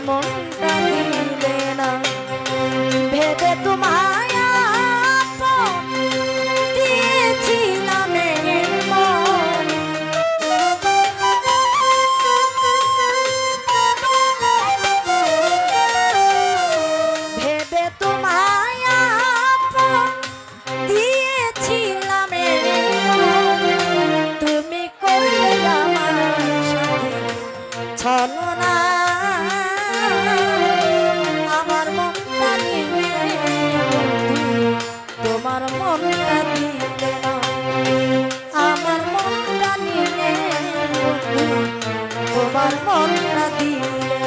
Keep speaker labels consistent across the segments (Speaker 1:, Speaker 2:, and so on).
Speaker 1: মনটা দিলে না ভেবে তোমায় আপন দিয়েছিলাম এই মন। ভেবে তোমায় আপন দিয়েছিলাম এই মন। তুমি করলে আমার সাথে ছলনা, আমার মনটা নিয়ে তোমার মনটা দিলে না, আমার মনটা নিয়ে তোমার মনটা দিলে।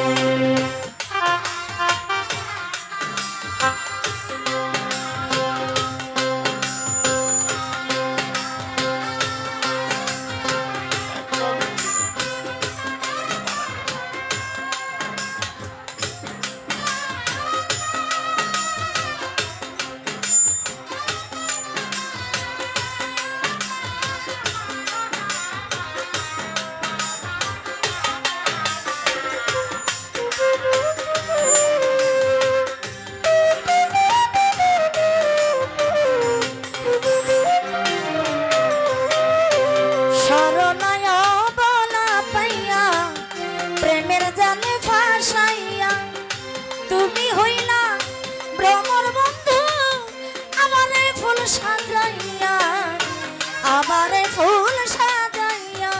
Speaker 1: আমারে ফুল সাজাইয়া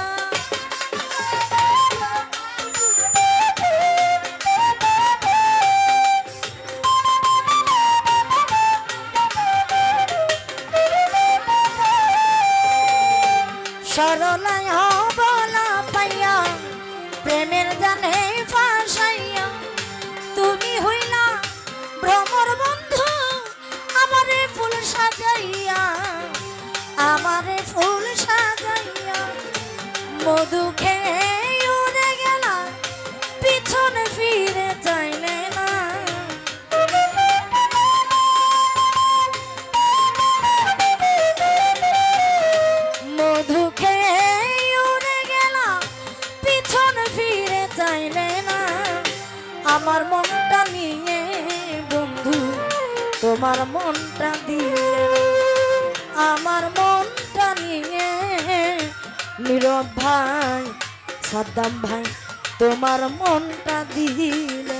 Speaker 1: সরলায় বলা পাইয়া প্রেমের জানে ফাঁসাইয়া তুমি হইলা ভ্রমর বন্ধু আমারে ফুল সাজাইয়া, আমারে ফুল সাজাইয়া মধু খেয়ে উড়ে গেলা পিছনে ফিরে চাইলে না। মধু খেয়ে উড়ে গেলা পিছনে ফিরে চাইলে না, আমার মনটা নিয়ে বন্ধু তোমার মনটা দিলে না, আমার মনটা নিয়ে নীরব ভাই সাদ্দাম ভাই তোমার মনটা দিলে।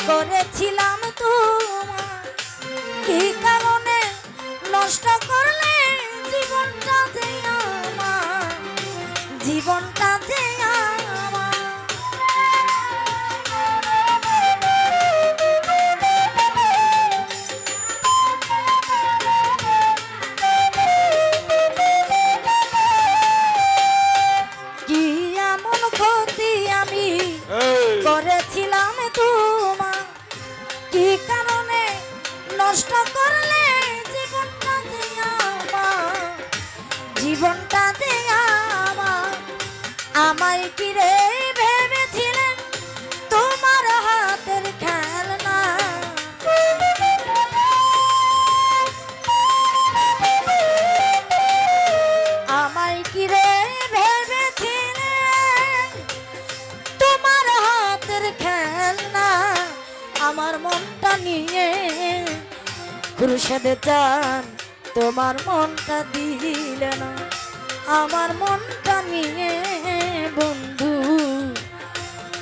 Speaker 1: করেছিলাম তোমার কি কারণে নষ্ট করলে জীবনটা যে আমার, জীবনটা যে আমার। কি এমন ক্ষতি আমি করেছিলাম তোমার, কি কারণে নষ্ট করলে জীবনটা যে আমার, জীবনটা যে আমার। আমায় কিরে ভেবেছিলেন তোমার হাতের খেলনা, আমায় কিরে ভেবেছিলেন তোমার হাতের খেলনা, আমার মনটা নিয়ে খুরশেদ চান তোমার মনটা দিলে না, আমার মনটা নিয়ে বন্ধু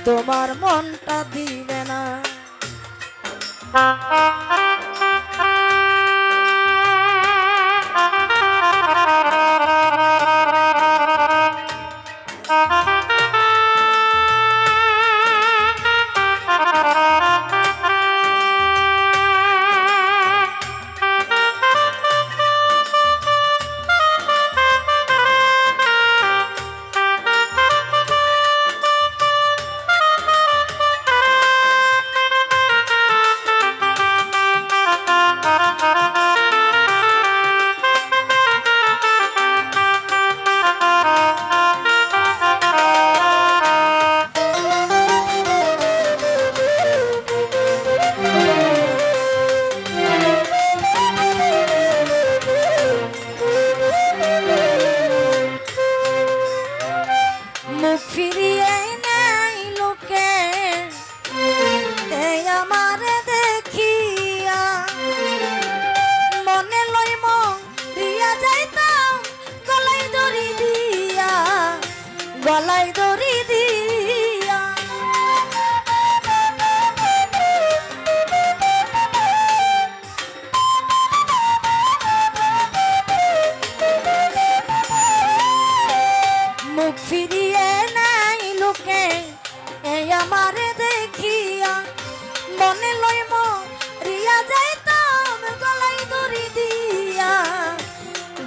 Speaker 1: তোমার মনটা দিলে না।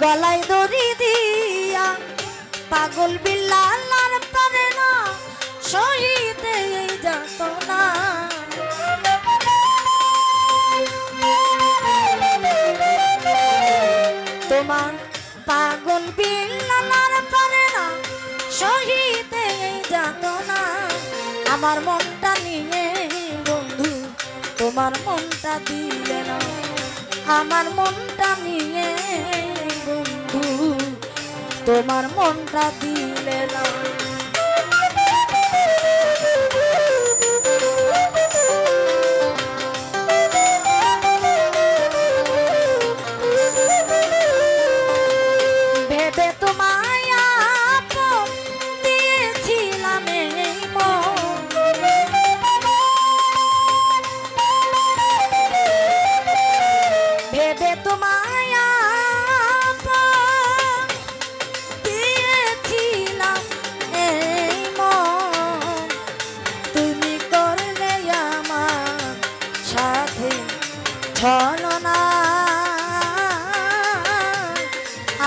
Speaker 1: গলায় দড়ি দিয়া পাগল বিল্লালার পারে না সহিতে এই যাতনা তোমার পাগল বিল্লালার পারে না সহিতে এই যাতনা আমার মনটা নিয়ে বন্ধু তোমার মনটা দিলে না আমার মনটা নিয়ে বন্ধু তোমার মনটা দিলে না ভেবে তোমায় আপন দিয়েছিলাম এই মন ভেবে তোমায় আপন দিয়েছিলাম এই মন তুমি করলে আমার সাথে ছলনা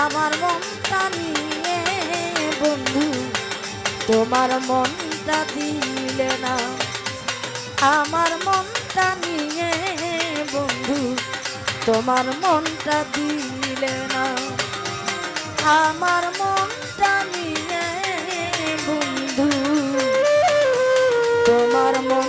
Speaker 1: আমার মনটা নিয়ে বন্ধু তোমার মনটা দিলে না আমার মনটা নিয়ে বন্ধু তোমার মনটা দিলে না আমার মনটা নিয়ে বন্ধু তোমার মন